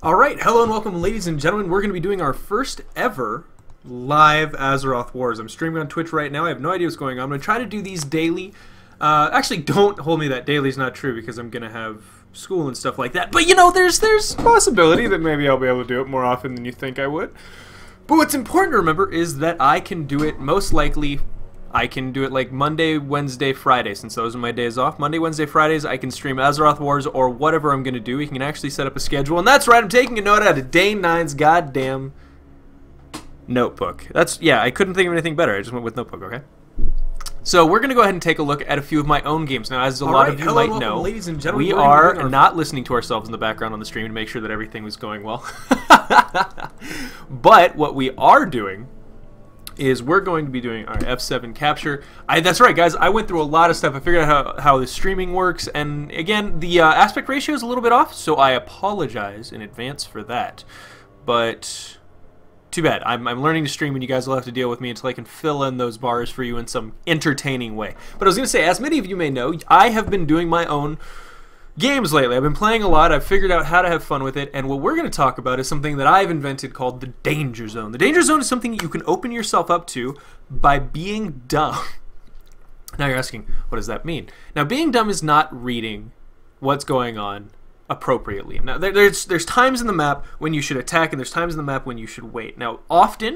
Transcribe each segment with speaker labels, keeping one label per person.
Speaker 1: Alright, hello and welcome ladies and gentlemen. We're going to be doing our first ever live Azeroth Wars. I'm streaming on Twitch right now. I have no idea what's going on. I'm going to try to do these daily. Actually, don't hold me that daily is not true because I'm going to have school and stuff like that. But you know, there's a possibility that maybe I'll be able to do it more often than you think I would. But what's important to remember is that I can do it most likely. I can do it like Monday, Wednesday, Friday, since those are my days off. Monday, Wednesday, Fridays, I can stream Azeroth Wars or whatever I'm going to do. We can actually set up a schedule. And that's right, I'm taking a note out of Day 9's goddamn notebook. Yeah, I couldn't think of anything better. I just went with notebook, okay? So we're going to go ahead and take a look at a few of my own games. Now, as a lot of you might know, ladies and gentlemen, we are not listening to ourselves in the background on the stream to make sure that everything was going well. But what we are doing is we're going to be doing our F7 capture. That's right, guys. I went through a lot of stuff. I figured out how the streaming works, and again, the aspect ratio is a little bit off, so I apologize in advance for that. But too bad. I'm learning to stream, and you guys will have to deal with me until I can fill in those bars for you in some entertaining way. But I was going to say, as many of you may know, I have been doing my own games lately. I've been playing a lot. I've figured out how to have fun with it, and what we're going to talk about is something that I've invented called the Danger Zone. The Danger Zone is something you can open yourself up to by being dumb. Now you're asking, what does that mean? Now, being dumb is not reading what's going on appropriately. Now, there's times in the map when you should attack, and there's times in the map when you should wait. Now,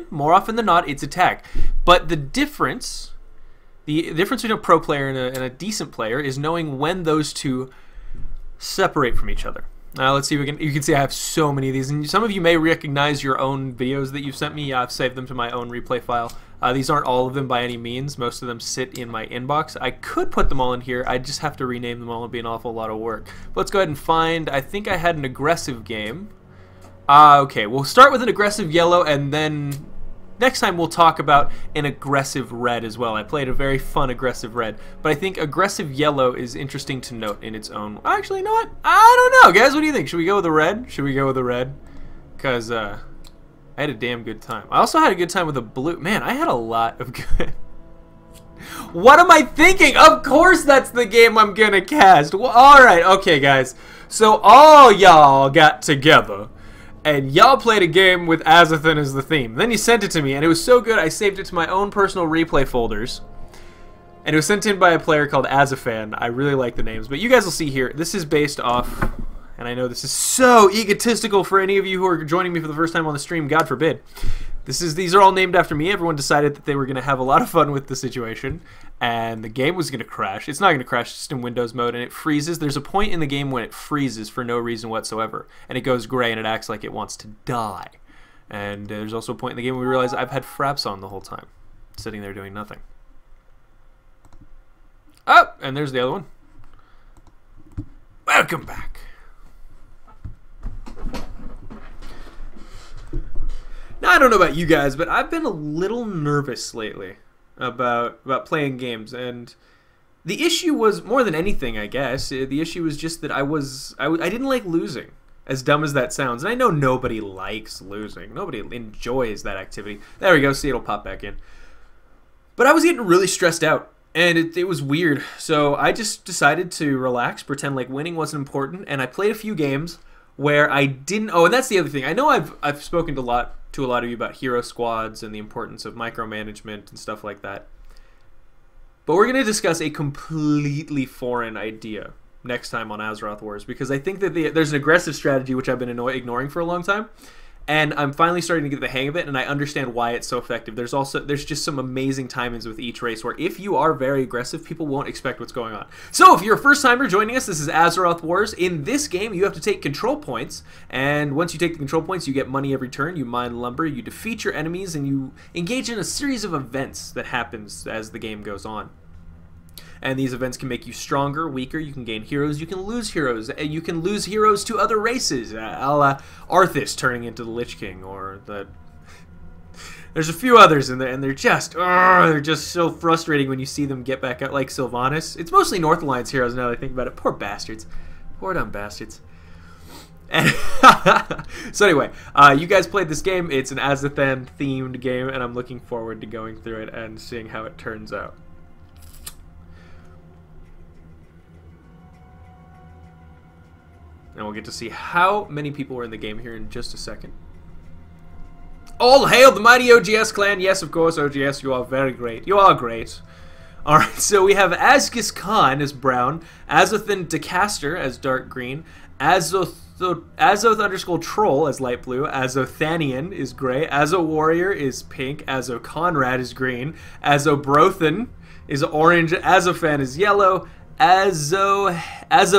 Speaker 1: more often than not, it's attack. But the difference between a pro player and a decent player is knowing when those two separate from each other. Now let's see if you can see I have so many of these, and some of you may recognize your own videos that you've sent me. I've saved them to my own replay file. These aren't all of them by any means. Most of them sit in my inbox. I could put them all in here. I just have to rename them all. It'd be an awful lot of work. But let's go ahead and find, I think I had an aggressive game. Okay, we'll start with an aggressive yellow, and then next time we'll talk about an aggressive red as well. I played a very fun aggressive red, but I think aggressive yellow is interesting to note in its own. Actually, you know what? I don't know, guys. What do you think? Should we go with the red? Should we go with the red? Because I had a damn good time. I also had a good time with the blue. Man, I had a lot of good. What am I thinking? Of course that's the game I'm gonna cast. Well, alright, okay, guys. So all y'all got together and y'all played a game with Azothan as the theme. Then you sent it to me, and it was so good I saved it to my own personal replay folders. And it was sent in by a player called Azothan. I really like the names, but you guys will see here. This is based off, and I know this is so egotistical for any of you who are joining me for the first time on the stream, God forbid. These are all named after me. Everyone decided that they were going to have a lot of fun with the situation, and the game was going to crash. It's not going to crash, it's just in Windows mode, and it freezes. There's a point in the game when it freezes for no reason whatsoever, and it goes gray, and it acts like it wants to die. And there's also a point in the game where we realize I've had fraps on the whole time, sitting there doing nothing. Oh, and there's the other one. Welcome back. Now, I don't know about you guys, but I've been a little nervous lately about playing games, and the issue was more than anything, I guess. The issue was just that I didn't like losing, as dumb as that sounds. And I know nobody likes losing. Nobody enjoys that activity. There we go. See, it'll pop back in. But I was getting really stressed out, and it was weird. So I just decided to relax, pretend like winning wasn't important, and I played a few games where I didn't. Oh, and that's the other thing. I know I've spoken to a lot of you about hero squads and the importance of micromanagement and stuff like that. But we're going to discuss a completely foreign idea next time on Azeroth Wars, because I think that there's an aggressive strategy which I've been ignoring for a long time, and I'm finally starting to get the hang of it, and I understand why it's so effective. There's just some amazing timings with each race where if you are very aggressive, people won't expect what's going on. So if you're a first timer joining us, this is Azeroth Wars. In this game, you have to take control points, and once you take the control points, you get money every turn, you mine lumber, you defeat your enemies, and you engage in a series of events that happens as the game goes on. And these events can make you stronger, weaker, you can gain heroes, you can lose heroes, and you can lose heroes to other races, a la Arthas turning into the Lich King, or there's a few others in there, and they're just so frustrating when you see them get back out, like Sylvanas. It's mostly North Alliance heroes now that I think about it. Poor bastards. Poor dumb bastards. And so anyway, you guys played this game. It's an Azothan themed game, and I'm looking forward to going through it and seeing how it turns out. And we'll get to see how many people are in the game here in just a second. All hail the mighty OGS clan. Yes, of course, OGS, you are very great. You are great. Alright, so we have Azgis Khan as brown, Azothan DeCaster as dark green, Azoth underscore troll as light blue, Azothanian is gray, Azo Warrior is pink, Azo Conrad is green, Azo Brothan is orange, Azofan is yellow, Azo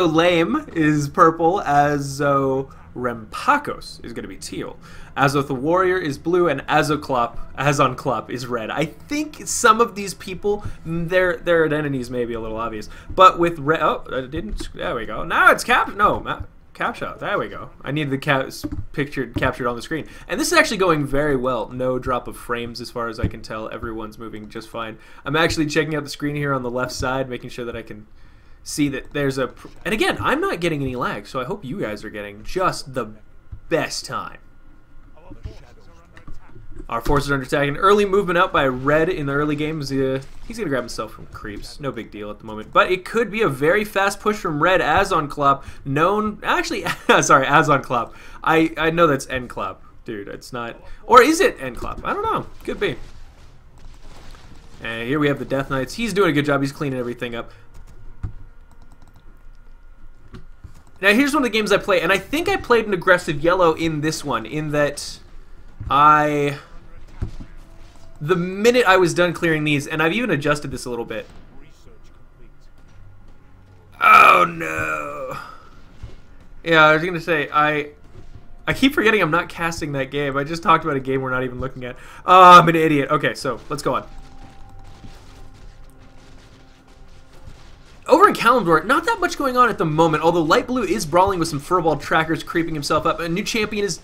Speaker 1: Lame is purple, Azo Rempakos is going to be teal. Azoth the Warrior is blue, and Azon Klopp is red. I think some of these people, their identities may be a little obvious, but with red, oh, it didn't. There we go. Now it's capshot. There we go. I need the captured on the screen, and this is actually going very well. No drop of frames as far as I can tell. Everyone's moving just fine. I'm actually checking out the screen here on the left side, making sure that I can see that there's a. And again, I'm not getting any lag, so I hope you guys are getting just the best time. Our forces are under attack. An early movement out by red in the early games. He's going to grab himself from creeps. No big deal at the moment. But it could be a very fast push from red. Azon Klopp, known... Actually, sorry, Azon Klopp. I know that's N Klopp. Dude, it's not... Or is it N Klopp? I don't know. Could be. And here we have the Death Knights. He's doing a good job. He's cleaning everything up. Now, here's one of the games I play, and I think I played an aggressive yellow in this one, in that the minute I was done clearing these, and I've even adjusted this a little bit. Oh, no. Yeah, I was going to say, I keep forgetting I'm not casting that game. I just talked about a game we're not even looking at. Oh, I'm an idiot. Okay, so, let's go on. Over in Kalimdor, not that much going on at the moment, although Light Blue is brawling with some furball trackers, creeping himself up. A new champion has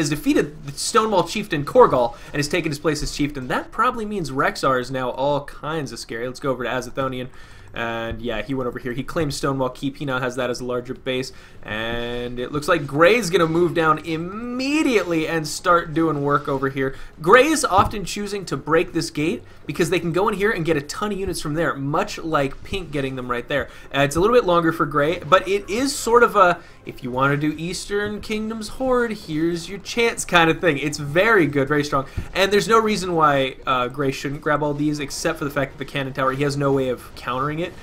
Speaker 1: defeated the Stonewall Chieftain Korgal and has taken his place as Chieftain. That probably means Rexar is now all kinds of scary. Let's go over to Azothonian. And yeah, he went over here. He claimed Stonewall Keep. He now has that as a larger base. And it looks like Gray's going to move down immediately and start doing work over here. Gray is often choosing to break this gate because they can go in here and get a ton of units from there, much like Pink getting them right there. It's a little bit longer for Gray, but it is sort of a, if you want to do Eastern Kingdom's Horde, here's your chance kind of thing. It's very good, very strong. And there's no reason why Gray shouldn't grab all these except for the fact that the Cannon Tower, he has no way of countering it.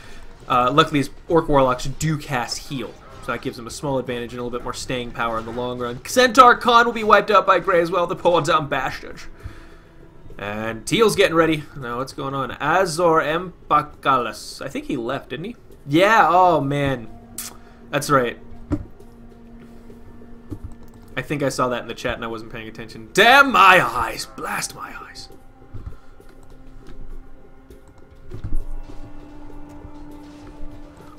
Speaker 1: Luckily, his Orc Warlocks do cast Heal, so that gives him a small advantage and a little bit more staying power in the long run. Centaur Khan will be wiped out by Gray as well, the poor dumb bastard. And Teal's getting ready. Now, what's going on? Azor Empakalis. I think he left, didn't he? Yeah, oh man. That's right. I think I saw that in the chat and I wasn't paying attention. Damn my eyes! Blast my eyes.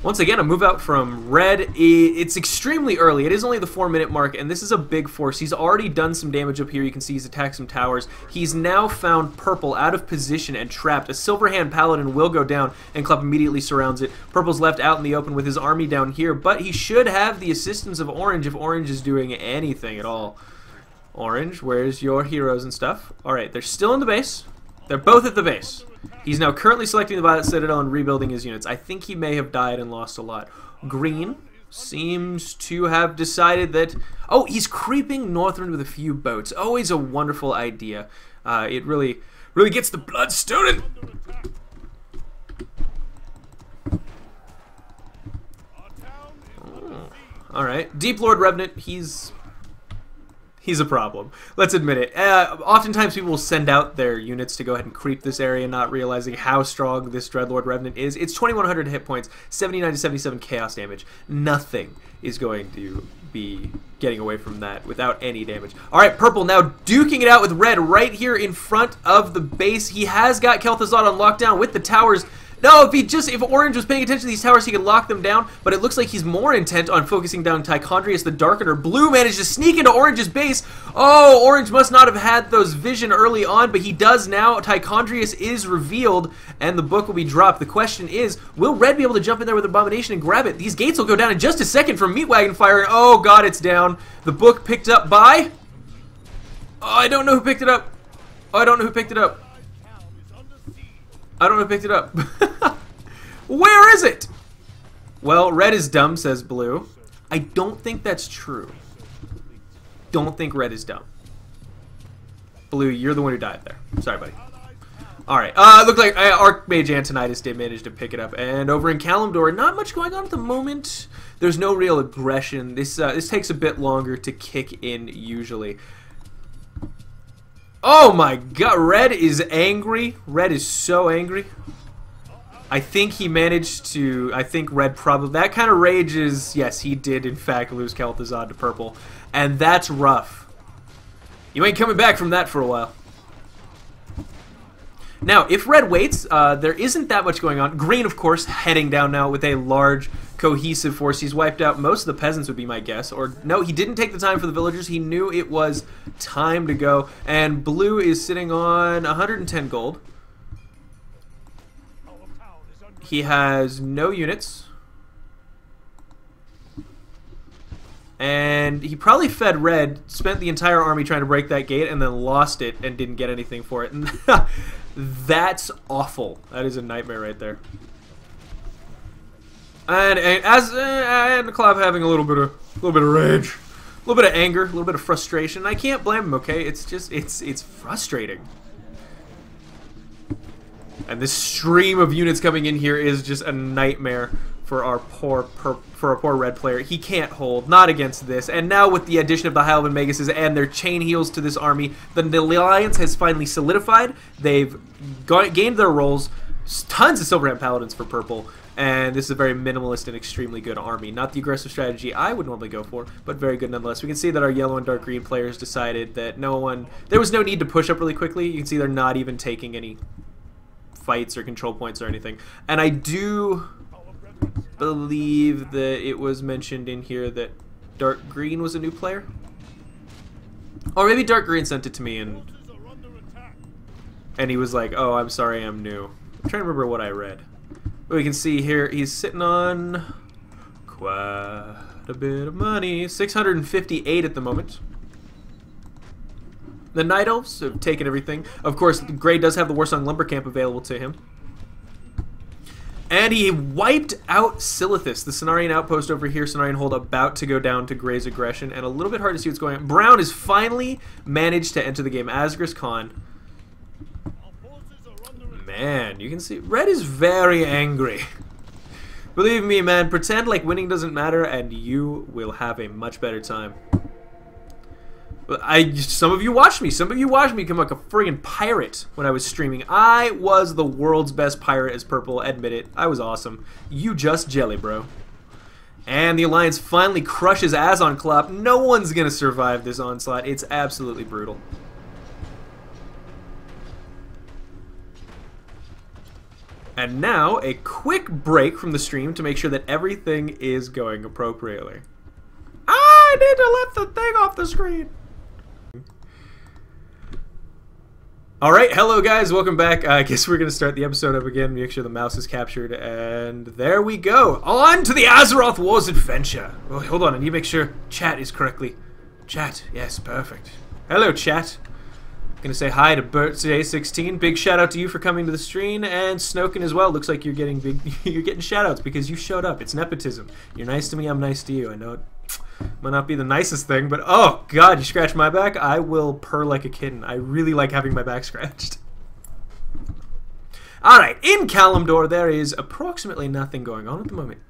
Speaker 1: Once again, a move out from red. It's extremely early. It is only the 4-minute mark, and this is a big force. He's already done some damage up here. You can see he's attacked some towers. He's now found purple out of position and trapped. A Silverhand Paladin will go down, and Klopp immediately surrounds it. Purple's left out in the open with his army down here, but he should have the assistance of Orange if Orange is doing anything at all. Orange, where's your heroes and stuff? Alright, they're still in the base. They're both at the base. He's now currently selecting the Violet Citadel and rebuilding his units. I think he may have died and lost a lot. Green seems to have decided that... Oh, he's creeping northward with a few boats. Always a wonderful idea. It really gets the blood stirring. Alright. Deep Lord Revenant, he's a problem. Let's admit it. Oftentimes people will send out their units to go ahead and creep this area, not realizing how strong this Dreadlord Revenant is. It's 2,100 hit points, 79 to 77 chaos damage. Nothing is going to be getting away from that without any damage. Alright, Purple now duking it out with Red right here in front of the base. He has got Kel'Thuzad on lockdown with the towers. No, if Orange was paying attention to these towers, he could lock them down, but it looks like he's more intent on focusing down Tichondrius the Darkener. Blue managed to sneak into Orange's base. Oh, Orange must not have had those vision early on, but he does now. Tichondrius is revealed, and the book will be dropped. The question is, will Red be able to jump in there with Abomination and grab it? These gates will go down in just a second from Meatwagon Fire, and oh god, it's down. The book picked up by... Oh, I don't know who picked it up. Oh, I don't know who picked it up. I don't know who picked it up. Where is it? Well, Red is dumb, says Blue. I don't think that's true. Don't think red is dumb. Blue, you're the one who died there. Sorry, buddy. Alright, looked like Archmage Antonitis did manage to pick it up. And over in Kalimdor, not much going on at the moment. There's no real aggression. This takes a bit longer to kick in, usually. Oh my god, red is angry. Red is so angry. I think he managed to... I think red probably... That kind of rage is... Yes, he did, in fact, lose Kel'Thuzad to purple. And that's rough. You ain't coming back from that for a while. Now, if red waits, there isn't that much going on. Green, of course, heading down now with a large, cohesive force. He's wiped out most of the peasants, would be my guess. Or, no, he didn't take the time for the villagers. He knew it was time to go. And blue is sitting on 110 gold. He has no units. And he probably fed red, spent the entire army trying to break that gate, and then lost it and didn't get anything for it. And that's awful. That is a nightmare right there. And the club having a little bit of rage, a little bit of anger, a little bit of frustration. I can't blame him. Okay, it's just it's frustrating. And this stream of units coming in here is just a nightmare for our poor red player. He can't hold, not against this. And now with the addition of the High Elven Maguses and their chain heals to this army, the alliance has finally solidified. They've gained their roles. Tons of Silverhand Paladins for purple. And this is a very minimalist and extremely good army. Not the aggressive strategy I would normally go for, but very good nonetheless. We can see that our yellow and dark green players decided that there was no need to push up really quickly. You can see they're not even taking any fights or control points or anything. And I do believe that it was mentioned in here that dark green was a new player, or maybe dark green sent it to me and he was like, oh, I'm sorry, I'm new. I'm trying to remember what I read. But we can see here he's sitting on quite a bit of money, 658 at the moment. The Night Elves have taken everything. Of course, Gray does have the Warsong Lumber Camp available to him. And he wiped out Silithus, the Cenarian outpost over here. Cenarian hold about to go down to Gray's aggression, and a little bit hard to see what's going on. Brown has finally managed to enter the game. Asgris Khan. Man, you can see red is very angry. Believe me, man, pretend like winning doesn't matter, and you will have a much better time. Some of you watched me. Some of you watched me become like a friggin' pirate when I was streaming. I was the world's best pirate as purple. Admit it. I was awesome. You just jelly, bro. And the Alliance finally crushes Azon Klopp. No one's gonna survive this onslaught. It's absolutely brutal. And now, a quick break from the stream to make sure that everything is going appropriately. I need to let the thing off the screen. Alright, hello guys, welcome back. I guess we're going to start the episode up again, make sure the mouse is captured, and there we go. On to the Azeroth Wars adventure. Oh, hold on, I need to make sure chat is correctly. Chat, yes, perfect. Hello chat. Gonna say hi to Birthday16. Big shout out to you for coming to the stream, and Snoken as well. Looks like you're getting you're getting shout outs because you showed up. It's nepotism. You're nice to me, I'm nice to you. I know it might not be the nicest thing, but oh god, you scratch my back, I will purr like a kitten. I really like having my back scratched. Alright, in Kalimdor there is approximately nothing going on at the moment.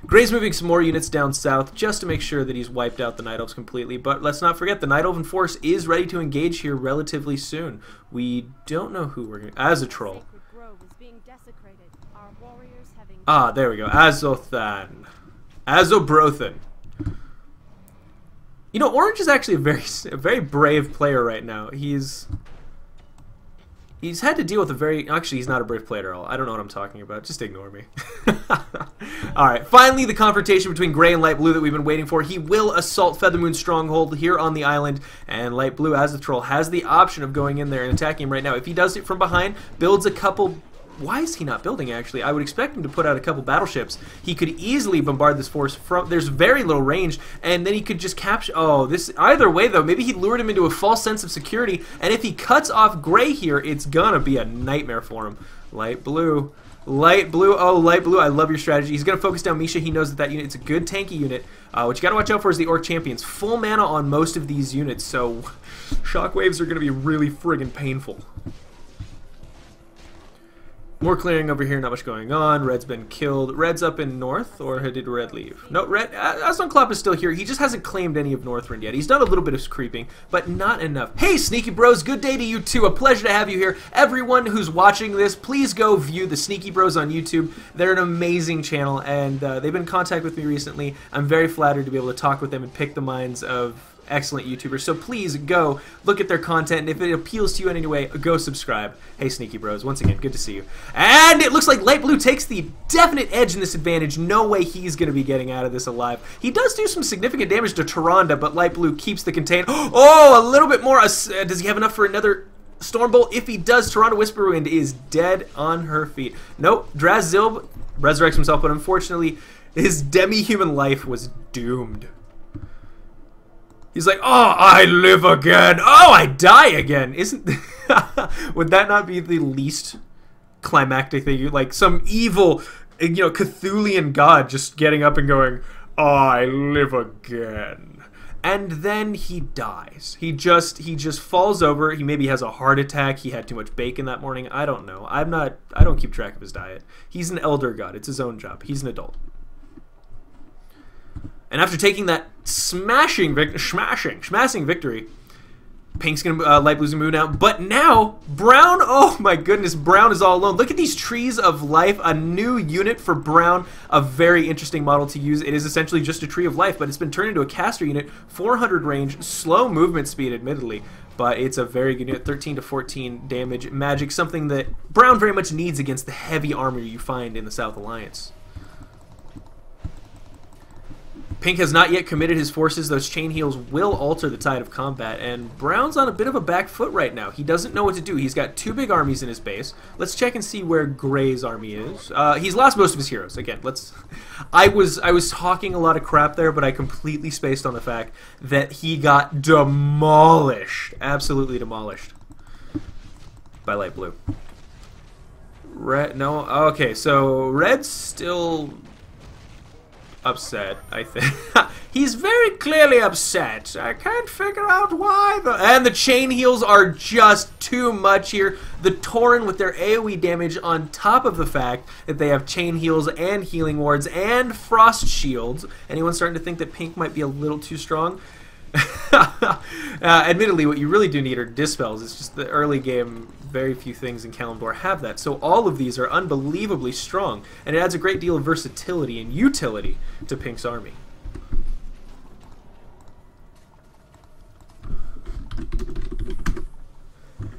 Speaker 1: Gray's moving some more units down south just to make sure that he's wiped out the Night Elves completely, but let's not forget the Night Elven force is ready to engage here relatively soon. We don't know who we're going to... Azetroth. Ah, there we go. Azothan. Azobrothan. You know, Orange is actually a very brave player right now. He's had to deal with a very... Actually, he's not a brave player at all. I don't know what I'm talking about. Just ignore me. Alright, finally the confrontation between Gray and Light Blue that we've been waiting for. He will assault Feathermoon's stronghold here on the island, and Light Blue, as the troll, has the option of going in there and attacking him right now. If he does it from behind, builds a couple... Why is he not building, actually? I would expect him to put out a couple battleships. He could easily bombard this force from... There's very little range, and then he could just capture... Oh, this... Either way, though, maybe he lured him into a false sense of security, and if he cuts off Gray here, it's gonna be a nightmare for him. Light Blue Light blue. Oh, light blue. I love your strategy. He's going to focus down Misha. He knows that unit's a good tanky unit. What you got to watch out for is the Orc Champions. Full mana on most of these units, so shockwaves are going to be really friggin' painful. More clearing over here, not much going on. Red's been killed. Red's up in North, or did Red leave? No, Red. Azothan is still here. He just hasn't claimed any of Northrend yet. He's done a little bit of creeping, but not enough. Hey, Sneaky Bros, good day to you too. A pleasure to have you here. Everyone who's watching this, please go view the Sneaky Bros on YouTube. They're an amazing channel, and they've been in contact with me recently. I'm very flattered to be able to talk with them and pick the minds of excellent YouTubers, so please go look at their content, and if it appeals to you in any way, go subscribe. Hey, Sneaky Bros, once again, good to see you. And it looks like Light Blue takes the definite edge in this advantage. No way he's going to be getting out of this alive. He does do some significant damage to Tyrande, but Light Blue keeps the contain. Oh, a little bit more. Does he have enough for another Stormbolt? If he does, Tyrande Whisperwind is dead on her feet. Nope, Drazilb resurrects himself, but unfortunately, his demi-human life was doomed. He's like, oh, I live again. Oh, I die again. Isn't would that not be the least climactic thing? Like some evil, Cthulian god just getting up and going, oh, I live again. And then he dies. He just falls over. He maybe has a heart attack. He had too much bacon that morning. I don't know. I don't keep track of his diet. He's an elder god. It's his own job. He's an adult. And after taking that smashing victory, Pink's gonna Light Blue's gonna move down. But now Brown, oh my goodness, Brown is all alone. Look at these trees of life. A new unit for Brown, a very interesting model to use. It is essentially just a tree of life, but it's been turned into a caster unit. 400 range, slow movement speed, admittedly, but it's a very good unit. 13 to 14 damage, magic, something that Brown very much needs against the heavy armor you find in the South Alliance. Pink has not yet committed his forces. Those chain heals will alter the tide of combat, and Brown's on a bit of a back foot right now. He doesn't know what to do. He's got two big armies in his base. Let's check and see where Gray's army is. He's lost most of his heroes. Again, I was talking a lot of crap there, but I completely spaced on the fact that he got demolished, absolutely demolished by Light Blue. Red, no, okay, so Red's still upset, I think. He's very clearly upset. I can't figure out why. And the chain heals are just too much here. The Tauren with their AoE damage on top of the fact that they have chain heals and healing wards and frost shields. Anyone starting to think that Pink might be a little too strong? Admittedly, what you really do need are dispels. It's just the early game, very few things in Kalimdor have that. So all of these are unbelievably strong, and it adds a great deal of versatility and utility to Pink's army.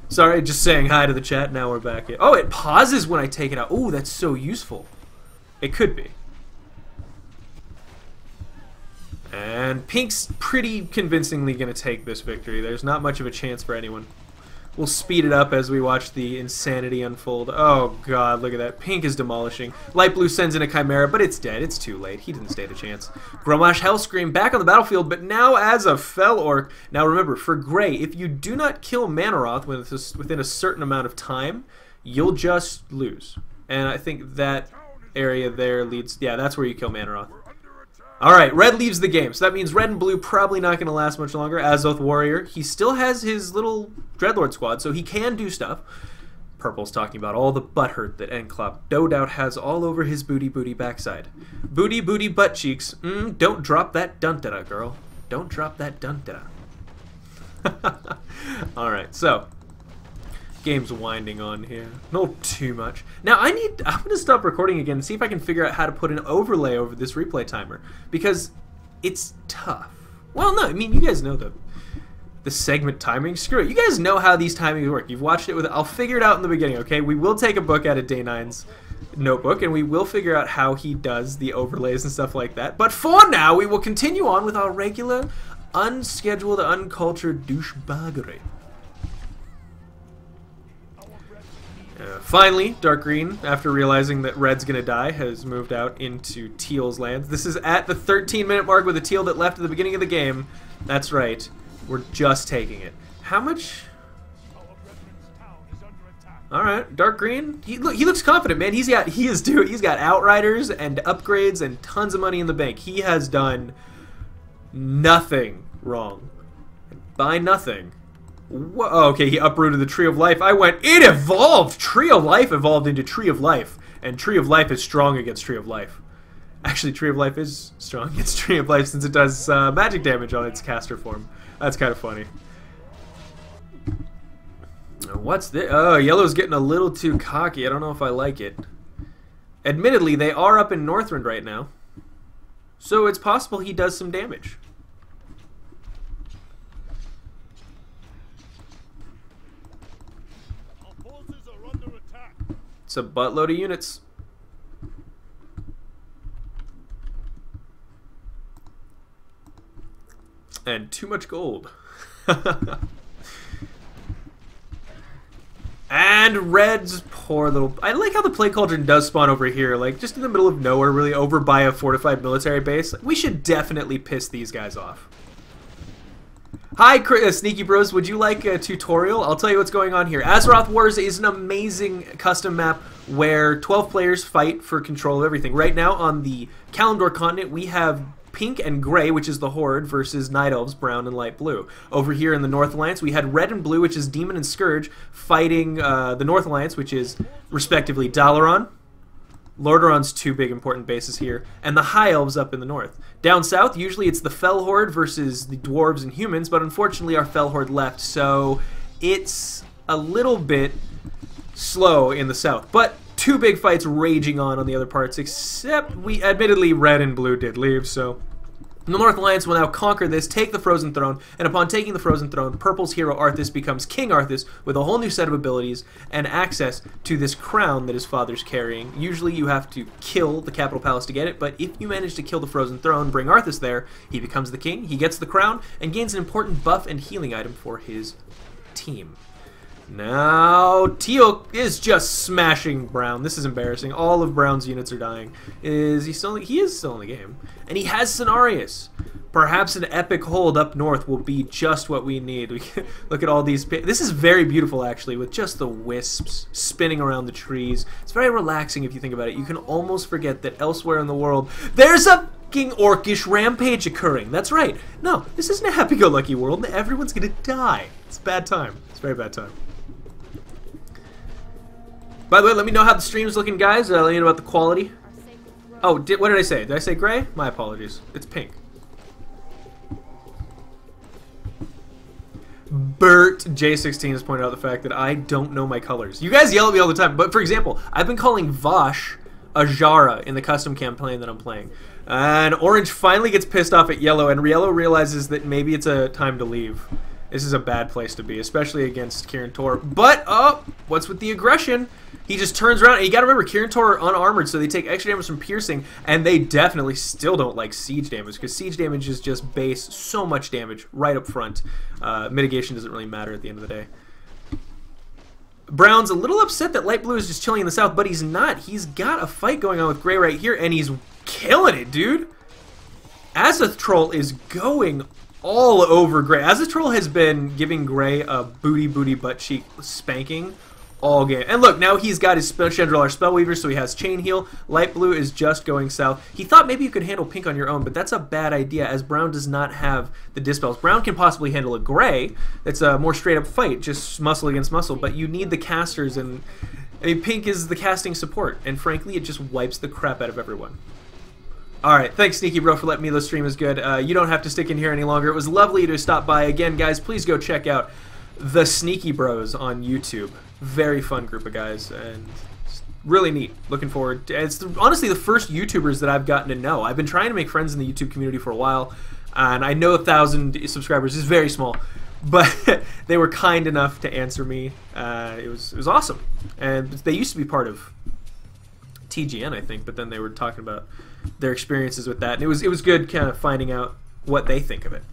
Speaker 1: Sorry, just saying hi to the chat. Now we're back. Oh, it pauses when I take it out. Oh, that's so useful. It could be. And Pink's pretty convincingly going to take this victory. There's not much of a chance for anyone. We'll speed it up as we watch the insanity unfold. Oh god, look at that. Pink is demolishing. Light Blue sends in a Chimera, but it's dead. It's too late. He didn't stand a chance. Grommash Hellscream back on the battlefield, but now as a Fel Orc. Now remember, for Gray, if you do not kill Manaroth within a certain amount of time, you'll just lose. And I think that area there leads... Yeah, that's where you kill Manaroth. Alright, Red leaves the game, so that means Red and Blue probably not going to last much longer. Azoth Warrior, he still has his little Dreadlord squad, so he can do stuff. Purple's talking about all the butthurt that Enclop no doubt has all over his booty backside. Booty butt cheeks. Don't drop that dun-da-da, girl. Don't drop that dun-da-da. Alright, so... game's winding on here. Not too much. Now I'm going to stop recording again and see if I can figure out how to put an overlay over this replay timer, because it's tough. Well, no, I mean, you guys know the segment timing. Screw it. You guys know how these timings work. You've watched it with... I'll figure it out in the beginning, okay? We will take a book out of Day 9's notebook, and we will figure out how he does the overlays and stuff like that. But for now, we will continue on with our regular, unscheduled, uncultured douchebaggery. Finally, Dark Green, after realizing that Red's gonna die, has moved out into Teal's lands. This is at the 13-minute mark with a Teal that left at the beginning of the game. That's right. We're just taking it. How much... All right, dark green. He looks confident, man. He's got outriders and upgrades and tons of money in the bank. He has done nothing wrong. By nothing. Whoa, okay, he uprooted the Tree of Life. It evolved. Tree of Life evolved into Tree of Life, and Tree of Life is strong against Tree of Life. Actually, Tree of Life is strong against Tree of Life since it does magic damage on its caster form. That's kind of funny. What's this? Oh, yellow's getting a little too cocky. I don't know if I like it. Admittedly, they are up in Northrend right now, so it's possible he does some damage.
Speaker 2: Our forces are under attack.
Speaker 1: It's a buttload of units. And too much gold. And red's poor little... I like how the plague cauldron does spawn over here, like just in the middle of nowhere, really over by a fortified military base. We should definitely piss these guys off. Hi, Sneaky Bros. Would you like a tutorial? I'll tell you what's going on here. Azeroth Wars is an amazing custom map where 12 players fight for control of everything. Right now on the Kalimdor continent, we have pink and gray, which is the Horde, versus Night Elves, brown and light blue. Over here in the North Alliance, we had red and blue, which is Demon and Scourge, fighting the North Alliance, which is respectively Dalaran, Lordaeron's two big important bases here, and the High Elves up in the north. Down south, usually it's the Fel Horde versus the Dwarves and Humans, but unfortunately our Fel Horde left, so it's a little bit slow in the south. But two big fights raging on the other parts, except admittedly red and blue did leave, so the North Alliance will now conquer this, take the Frozen Throne, and upon taking the Frozen Throne, Purple's hero Arthas becomes King Arthas with a whole new set of abilities and access to this crown that his father's carrying. Usually you have to kill the Capital Palace to get it, but if you manage to kill the Frozen Throne, bring Arthas there, he becomes the king, he gets the crown, and gains an important buff and healing item for his team. Now, Teal is just smashing Brown. This is embarrassing. All of Brown's units are dying. Is he still? He is still in the game, and he has Cenarius. Perhaps an epic hold up north will be just what we need. We can look at all these. This is very beautiful, actually, with just the wisps spinning around the trees. It's very relaxing if you think about it. You can almost forget that elsewhere in the world there's a fucking orcish rampage occurring. That's right. No, this isn't a happy-go-lucky world. Everyone's gonna die. It's a bad time. It's a very bad time. By the way, let me know how the stream's looking, guys. Let me know about the quality. Oh, what did I say? Did I say gray? My apologies. It's pink. Bert J16 has pointed out the fact that I don't know my colors. You guys yell at me all the time, but for example, I've been calling Vosh Ajara in the custom campaign that I'm playing. And orange finally gets pissed off at yellow, and yellow realizes that maybe it's a time to leave. This is a bad place to be, especially against Kirin Tor. But, oh, what's with the aggression? He just turns around, and you gotta remember, Kirin Tor are unarmored, so they take extra damage from piercing, and they definitely still don't like siege damage, because siege damage is just base so much damage right up front. Mitigation doesn't really matter at the end of the day. Brown's a little upset that light blue is just chilling in the south, but he's not. He's got a fight going on with gray right here, and he's killing it, dude. Azothan is going all over gray. Azothan has been giving gray a booty butt cheek spanking all game. And look, now he's got his Chandrilar Spellweaver, so he has Chain Heal. Light blue is just going south. He thought maybe you could handle pink on your own, but that's a bad idea, as brown does not have the dispels. Brown can possibly handle a gray. That's a more straight up fight, just muscle against muscle, but you need the casters, and I mean, pink is the casting support, and frankly, it just wipes the crap out of everyone. Alright, thanks Sneaky Bro for letting me know the stream is good. You don't have to stick in here any longer. It was lovely to stop by. Again, guys, please go check out the Sneaky Bros on YouTube. Very fun group of guys, and really neat. Looking forward to, it's honestly the first YouTubers that I've gotten to know. I've been trying to make friends in the YouTube community for a while, and I know 1,000 subscribers is very small, but they were kind enough to answer me. It was awesome, and they used to be part of TGN, I think, but then they were talking about their experiences with that, and it was good kind of finding out what they think of it.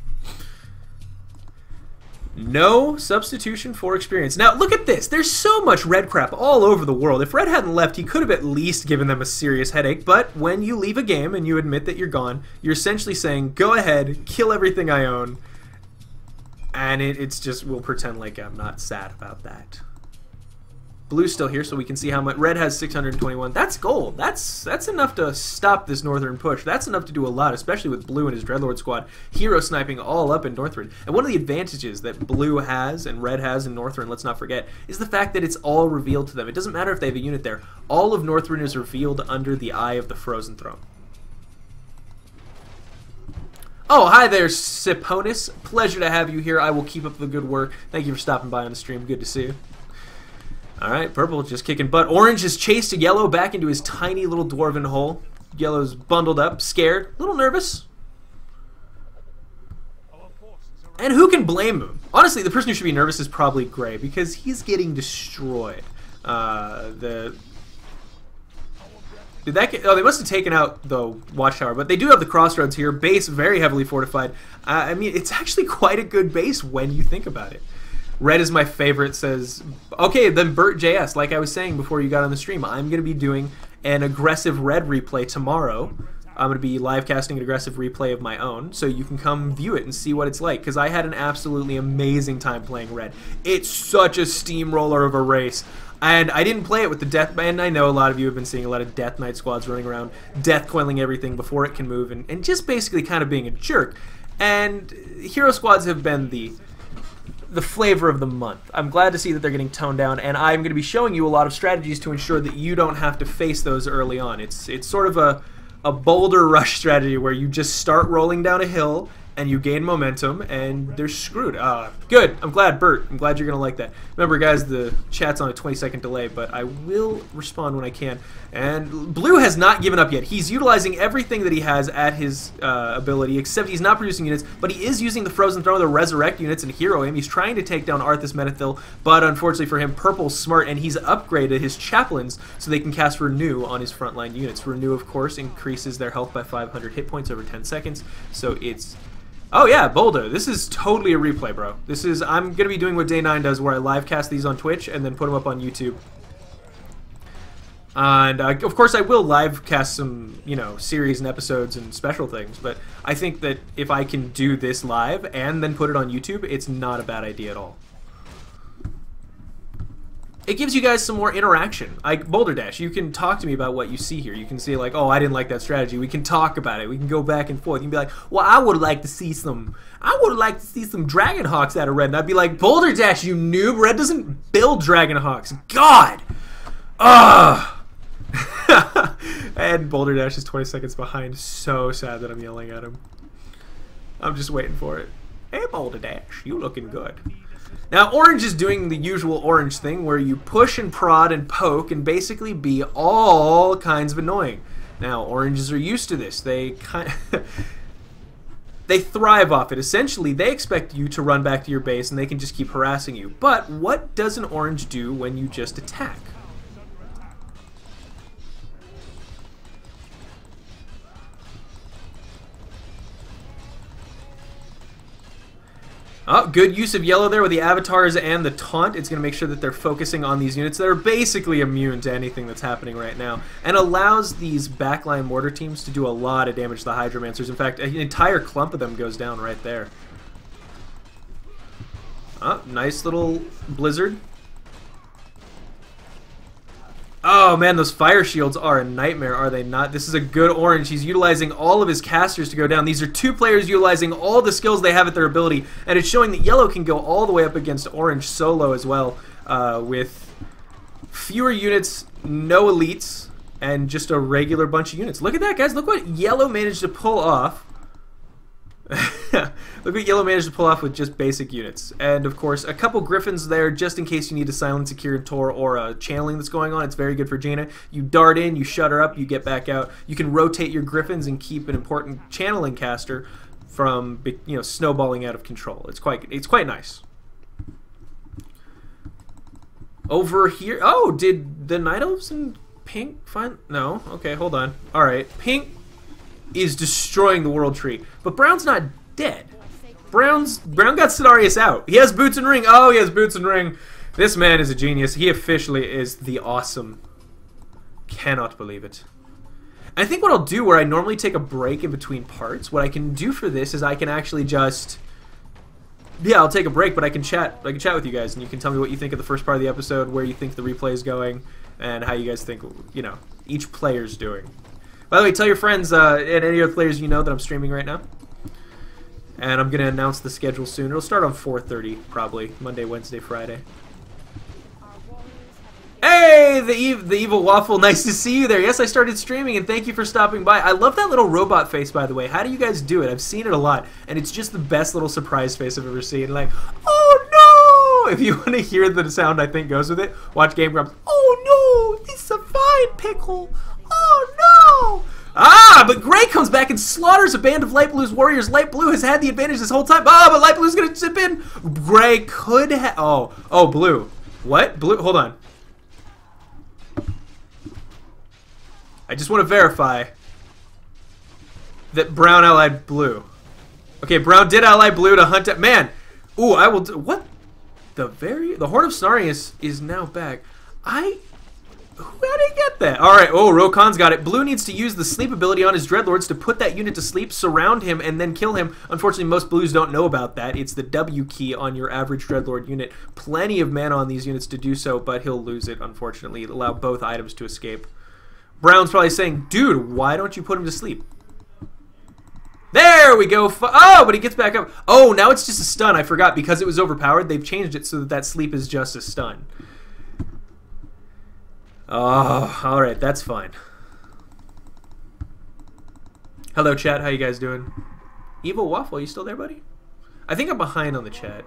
Speaker 1: No substitution for experience. Now, look at this. There's so much red crap all over the world. If red hadn't left, he could have at least given them a serious headache, but when you leave a game and you admit that you're gone, you're essentially saying, go ahead, kill everything I own, and it's just, we'll pretend like I'm not sad about that. Blue's still here, so we can see how much. Red has 621. That's gold. That's enough to stop this northern push. That's enough to do a lot, especially with Blue and his Dreadlord squad hero sniping all up in Northrend. And one of the advantages that Blue has and Red has in Northrend, let's not forget, is the fact that it's all revealed to them. It doesn't matter if they have a unit there. All of Northrend is revealed under the eye of the Frozen Throne. Oh, hi there, Siponis. Pleasure to have you here. I will keep up the good work. Thank you for stopping by on the stream. Good to see you. Alright, purple just kicking butt. Orange has chased yellow back into his tiny little dwarven hole. Yellow's bundled up, scared, a little nervous. And who can blame him? Honestly, the person who should be nervous is probably Gray, because he's getting destroyed. Did that get... Oh, they must have taken out the watchtower, but they do have the crossroads here. Base very heavily fortified. I mean, it's actually quite a good base when you think about it. Red is my favorite, says... Okay, then Bert JS, like I was saying before you got on the stream, I'm going to be doing an aggressive Red replay tomorrow. I'm going to be live casting an aggressive replay of my own, so you can come view it and see what it's like, because I had an absolutely amazing time playing Red. It's such a steamroller of a race. And I didn't play it with the Death... And I know a lot of you have been seeing a lot of Death Knight squads running around, death coiling everything before it can move, and just basically kind of being a jerk. And hero squads have been the flavor of the month. I'm glad to see that they're getting toned down, and I'm going to be showing you a lot of strategies to ensure that you don't have to face those early on. It's sort of a boulder rush strategy where you just start rolling down a hill and you gain momentum and they're screwed. Good. I'm glad, Bert. I'm glad you're going to like that. Remember, guys, the chat's on a 20-second delay, but I will respond when I can. And Blue has not given up yet. He's utilizing everything that he has at his ability, except he's not producing units, but he is using the Frozen Throne to resurrect units and hero him. He's trying to take down Arthas Menethil, but unfortunately for him, Purple's smart, and he's upgraded his chaplains so they can cast Renew on his frontline units. Renew, of course, increases their health by 500 hit points over 10 seconds, so it's... Oh yeah, Boulder. This is totally a replay, bro. This is... I'm going to be doing what Day 9 does, where I live cast these on Twitch and then put them up on YouTube. And, of course, I will live cast some, you know, series and episodes and special things, but I think that if I can do this live and then put it on YouTube, it's not a bad idea at all. It gives you guys some more interaction. Like Boulder Dash, you can talk to me about what you see here. You can say like, oh, I didn't like that strategy. We can talk about it. We can go back and forth. You can be like, well, I would like to see some Dragonhawks out of Red. And I'd be like, Boulder Dash, you noob. Red doesn't build Dragonhawks. God. Ugh. And Boulder Dash is 20 seconds behind. So sad that I'm yelling at him. I'm just waiting for it. Hey, Boulder Dash, you looking good. Now, Orange is doing the usual Orange thing where you push and prod and poke and basically be all kinds of annoying. Now, Oranges are used to this. They they thrive off it. Essentially, they expect you to run back to your base and they can just keep harassing you. But what does an Orange do when you just attack? Oh, good use of yellow there with the avatars and the taunt. It's going to make sure that they're focusing on these units that are basically immune to anything that's happening right now, and allows these backline mortar teams to do a lot of damage to the Hydromancers. In fact, an entire clump of them goes down right there. Oh, nice little blizzard. Oh man, those fire shields are a nightmare, are they not? This is a good Orange. He's utilizing all of his casters to go down. These are two players utilizing all the skills they have at their ability, and it's showing that Yellow can go all the way up against Orange solo as well, with fewer units, no elites, and just a regular bunch of units. Look at that, guys. Look what Yellow managed to pull off. Look what Yellow managed to pull off with just basic units. And of course, a couple Griffins there just in case you need to silence a Kirin Tor or a channeling that's going on. It's very good for Jaina. You dart in, you shut her up, you get back out. You can rotate your Griffins and keep an important channeling caster from, you know, snowballing out of control. It's quite nice. Over here, oh, did the Night Elves and Pink find? No, okay, hold on. All right, Pink is destroying the World Tree, but Brown's not dead. Brown got Cenarius out. He has Boots and Ring. Oh, he has Boots and Ring. This man is a genius. He officially is the awesome. Cannot believe it. I think what I'll do, where I normally take a break in between parts, what I can do for this is I can actually just yeah, I'll take a break, but I can chat. I can chat with you guys, and you can tell me what you think of the first part of the episode, where you think the replay is going, and how you guys think, you know, each player's doing. By the way, tell your friends and any other players you know that I'm streaming right now. And I'm gonna announce the schedule soon. It'll start on 4:30, probably Monday, Wednesday, Friday. Hey, the evil waffle, nice to see you there. Yes, I started streaming, and thank you for stopping by. I love that little robot face, by the way. How do you guys do it? I've seen it a lot, and it's just the best little surprise face I've ever seen. Like, oh no! If you want to hear the sound I think goes with it, watch Game Grumps. Oh no, it's a fine pickle. Oh no! Ah, but Gray comes back and slaughters a band of Light Blue's warriors. Light Blue has had the advantage this whole time. Ah, but Light Blue's gonna chip in. Gray could have. Oh, Blue. What? Blue? Hold on. I just want to verify that Brown allied Blue. Okay, Brown did ally Blue to hunt it. Man, ooh, I will. What? The Horn of Snarring is now back. How did he get that? All right. Oh, Rokan's got it. Blue needs to use the sleep ability on his Dreadlords to put that unit to sleep, surround him, and then kill him. Unfortunately, most Blues don't know about that. It's the W key on your average Dreadlord unit. Plenty of mana on these units to do so, but he'll lose it, unfortunately. It'll allow both items to escape. Brown's probably saying, dude, why don't you put him to sleep? There we go. Oh, but he gets back up. Oh, now it's just a stun. I forgot. Because it was overpowered, they've changed it so that sleep is just a stun. Oh, alright. That's fine. Hello, chat. How you guys doing? Evil Waffle, you still there, buddy? I think I'm behind on the chat.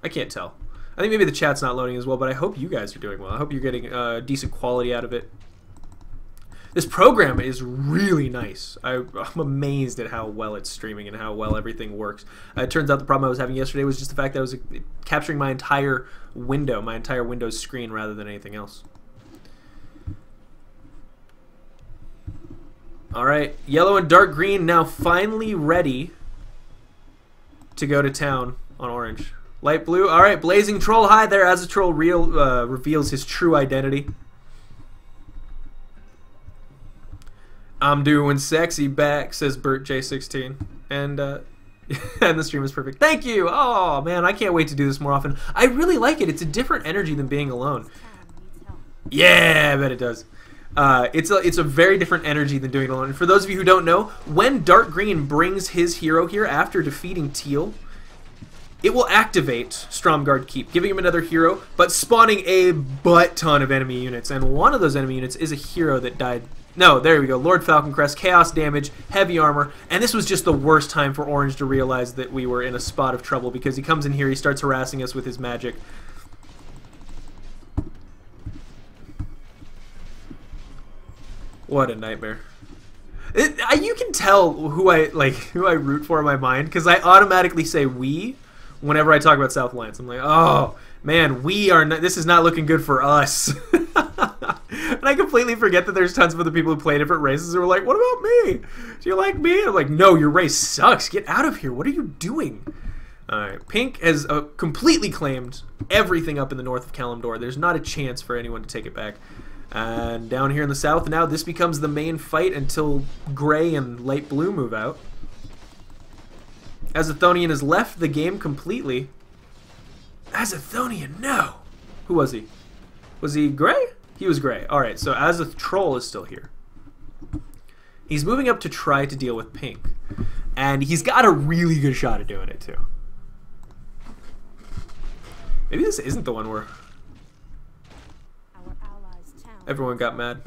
Speaker 1: I can't tell. I think maybe the chat's not loading as well, but I hope you guys are doing well. I hope you're getting decent quality out of it. This program is really nice. I'm amazed at how well it's streaming and how well everything works. It turns out the problem I was having yesterday was just the fact that I was capturing my entire window, my entire Windows screen, rather than anything else. Alright, yellow and dark green now finally ready to go to town on orange. Light blue. All right, Blazing Troll. Hi there. As a troll reveals his true identity. I'm doing sexy back, says Bert J16. And and the stream is perfect. Thank you. Oh man, I can't wait to do this more often. I really like it. It's a different energy than being alone. Yeah, I bet it does. It's a very different energy than doing it alone. And for those of you who don't know, when Dark Green brings his hero here after defeating Teal, it will activate Stromgarde Keep, giving him another hero, but spawning a butt ton of enemy units. And one of those enemy units is a hero that died. No, there we go. Lord Falconcrest, Chaos Damage, Heavy Armor. And this was just the worst time for Orange to realize that we were in a spot of trouble, because he comes in here, he starts harassing us with his magic. What a nightmare. You can tell who I root for in my mind, because I automatically say we whenever I talk about South Alliance. I'm like, oh man, this is not looking good for us. And I completely forget that there's tons of other people who play different races who are like, what about me? Do you like me? And I'm like, no, your race sucks. Get out of here. What are you doing? Alright, Pink has completely claimed everything up in the north of Kalimdor. There's not a chance for anyone to take it back. And down here in the south, now this becomes the main fight until Gray and Light Blue move out. Azothonian has left the game completely. Azothonian, no! Who was he? Was he Gray? He was Gray. Alright, so Azoth Troll is still here. He's moving up to try to deal with Pink. And he's got a really good shot at doing it, too. Maybe this isn't the one where everyone got mad.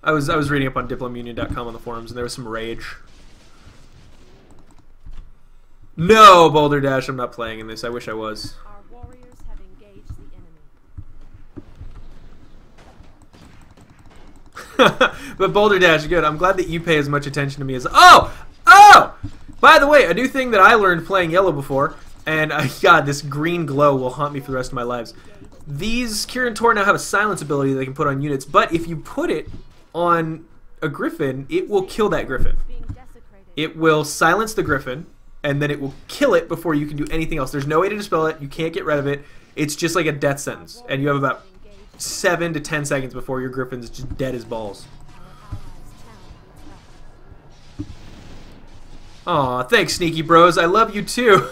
Speaker 1: I was reading up on diplomunion.com on the forums, and there was some rage. No, Boulder Dash, I'm not playing in this. I wish I was.
Speaker 3: Our warriors have engaged the enemy.
Speaker 1: But Boulder Dash, good. I'm glad that you pay as much attention to me as... Oh! Oh! By the way, a new thing that I learned playing yellow before, and God, this green glow will haunt me for the rest of my lives. These Kirin Tor now have a silence ability that they can put on units, but if you put it on a Griffin, it will kill that Griffin. It will silence the Griffin, and then it will kill it before you can do anything else. There's no way to dispel it. You can't get rid of it. It's just like a death sentence, and you have about 7 to 10 seconds before your Griffin's just dead as balls. Aw, thanks, Sneaky Bros. I love you too.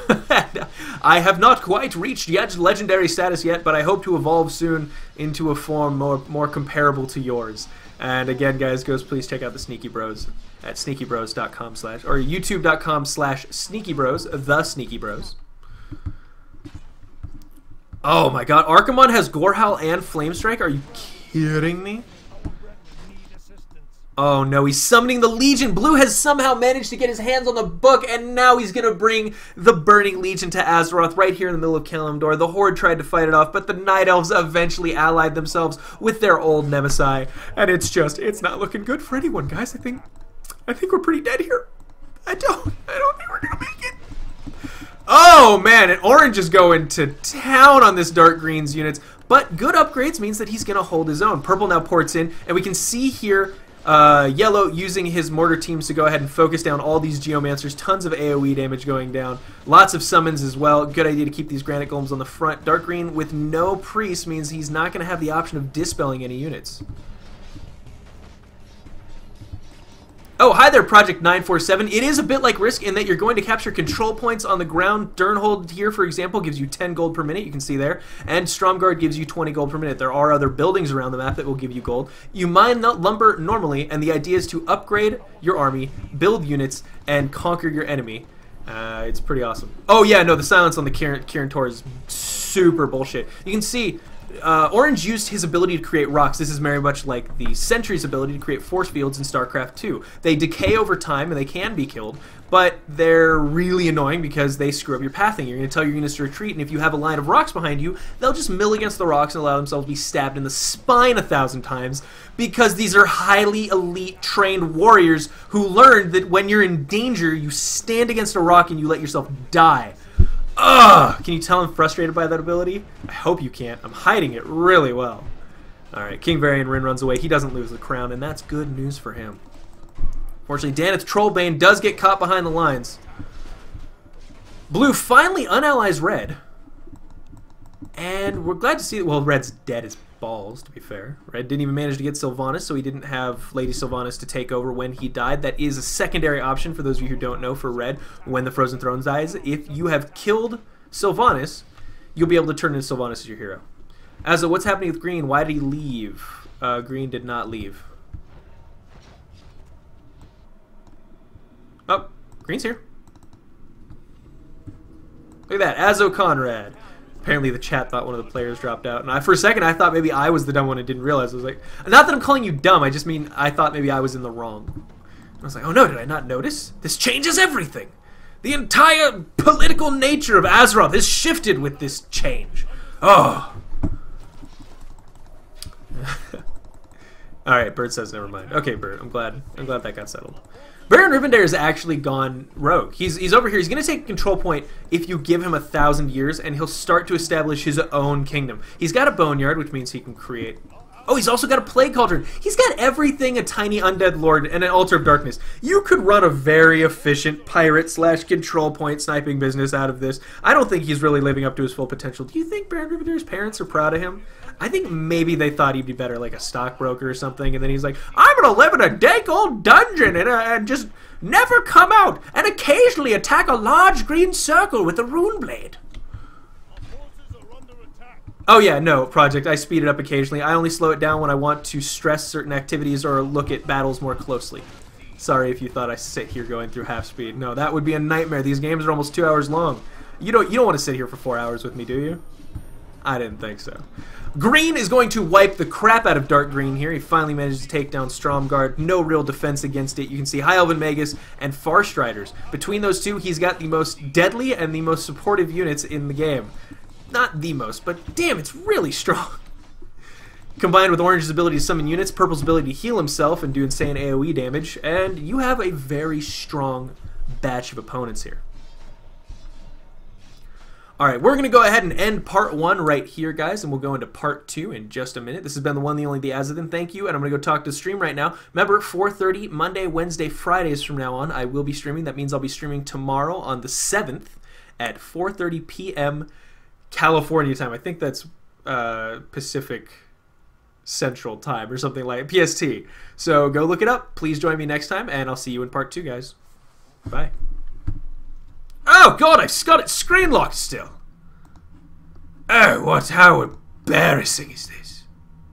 Speaker 1: I have not quite reached yet legendary status yet, but I hope to evolve soon into a form more comparable to yours. And again, guys, please check out the Sneaky Bros at sneakybros.com/ or youtube.com/sneakybros, the Sneaky Bros. Oh my god, Archimon has Gorehowl and Flamestrike? Are you kidding me? Oh no, he's summoning the Legion. Blue has somehow managed to get his hands on the book, and now he's going to bring the Burning Legion to Azeroth right here in the middle of Kalimdor. The Horde tried to fight it off, but the Night Elves eventually allied themselves with their old Nemesis, and it's not looking good for anyone, guys. I think we're pretty dead here. I don't think we're going to make it. Oh man, and Orange is going to town on this Dark Green's units, but good upgrades means that he's going to hold his own. Purple now ports in, and we can see here Yellow using his mortar teams to go ahead and focus down all these Geomancers. Tons of AoE damage going down. Lots of summons as well. Good idea to keep these Granite Golems on the front. Dark Green with no priest means he's not going to have the option of dispelling any units. Oh, hi there, Project 947. It is a bit like Risk in that you're going to capture control points on the ground. Durnhold here, for example, gives you 10 gold per minute, you can see there. And Stromgarde gives you 20 gold per minute. There are other buildings around the map that will give you gold. You mine lumber normally, and the idea is to upgrade your army, build units, and conquer your enemy. It's pretty awesome. Oh yeah, no, the silence on the Kirin Tor is super bullshit. You can see Orange used his ability to create rocks. This is very much like the Sentry's ability to create force fields in StarCraft 2. They decay over time and they can be killed, but they're really annoying because they screw up your pathing. You're going to tell your units to retreat, and if you have a line of rocks behind you, they'll just mill against the rocks and allow themselves to be stabbed in the spine 1,000 times because these are highly elite trained warriors who learned that when you're in danger, you stand against a rock and you let yourself die. Ugh! Can you tell I'm frustrated by that ability? I hope you can't. I'm hiding it really well. Alright, King Varian Rin runs away. He doesn't lose the crown, and that's good news for him. Fortunately, Daneth Trollbane does get caught behind the lines. Blue finally unallies Red. And we're glad to see that, well, Red's dead as balls, to be fair. Red didn't even manage to get Sylvanas, so he didn't have Lady Sylvanas to take over when he died. That is a secondary option, for those of you who don't know, for Red, when the Frozen Throne dies. If you have killed Sylvanas, you'll be able to turn into Sylvanas as your hero. Azza, what's happening with Green? Why did he leave? Green did not leave. Oh, Green's here. Look at that, Azzo Conrad. Apparently the chat thought one of the players dropped out. And for a second, I thought maybe I was the dumb one and didn't realize. I was like, not that I'm calling you dumb, I just mean I thought maybe I was in the wrong. I was like, oh no, did I not notice? This changes everything. The entire political nature of Azeroth has shifted with this change. Oh. Alright, Bert says never mind. Okay, Bert, I'm glad that got settled. Baron Rivendare has actually gone rogue. He's over here. He's going to take a control point if you give him 1,000 years, and he'll start to establish his own kingdom. He's got a boneyard, which means he can create... Oh, he's also got a plague cauldron. He's got everything a tiny undead lord and an altar of darkness. You could run a very efficient pirate/control point sniping business out of this. I don't think he's really living up to his full potential. Do you think Baron Rivendare's parents are proud of him? I think maybe they thought he'd be better like a stockbroker or something, and then he's like, I'm gonna live in a dank old dungeon and just never come out, and occasionally attack a large green circle with a rune blade. Oh yeah, no, Project, I speed it up occasionally. I only slow it down when I want to stress certain activities or look at battles more closely. Sorry if you thought I sit here going through half speed. No, that would be a nightmare. These games are almost 2 hours long. You don't want to sit here for 4 hours with me, do you? I didn't think so. Green is going to wipe the crap out of Dark Green here. He finally managed to take down Stromgarde. No real defense against it. You can see High Elven Magus and Farstriders. Between those two, he's got the most deadly and the most supportive units in the game. Not the most, but damn, it's really strong. Combined with Orange's ability to summon units, Purple's ability to heal himself and do insane AoE damage, and you have a very strong batch of opponents here. Alright, we're going to go ahead and end part 1 right here, guys, and we'll go into part 2 in just a minute. This has been the one, the only, the Azothan. Thank you, and I'm going to go talk to stream right now. Remember, 4:30, Monday, Wednesday, Fridays from now on, I will be streaming. That means I'll be streaming tomorrow on the 7th at 4:30 p.m. California time. I think that's Pacific Central time or something like PST. So go look it up. Please join me next time, and I'll see you in part 2, guys. Bye. Oh god, I've got it screen locked still. Oh, what? How embarrassing is this?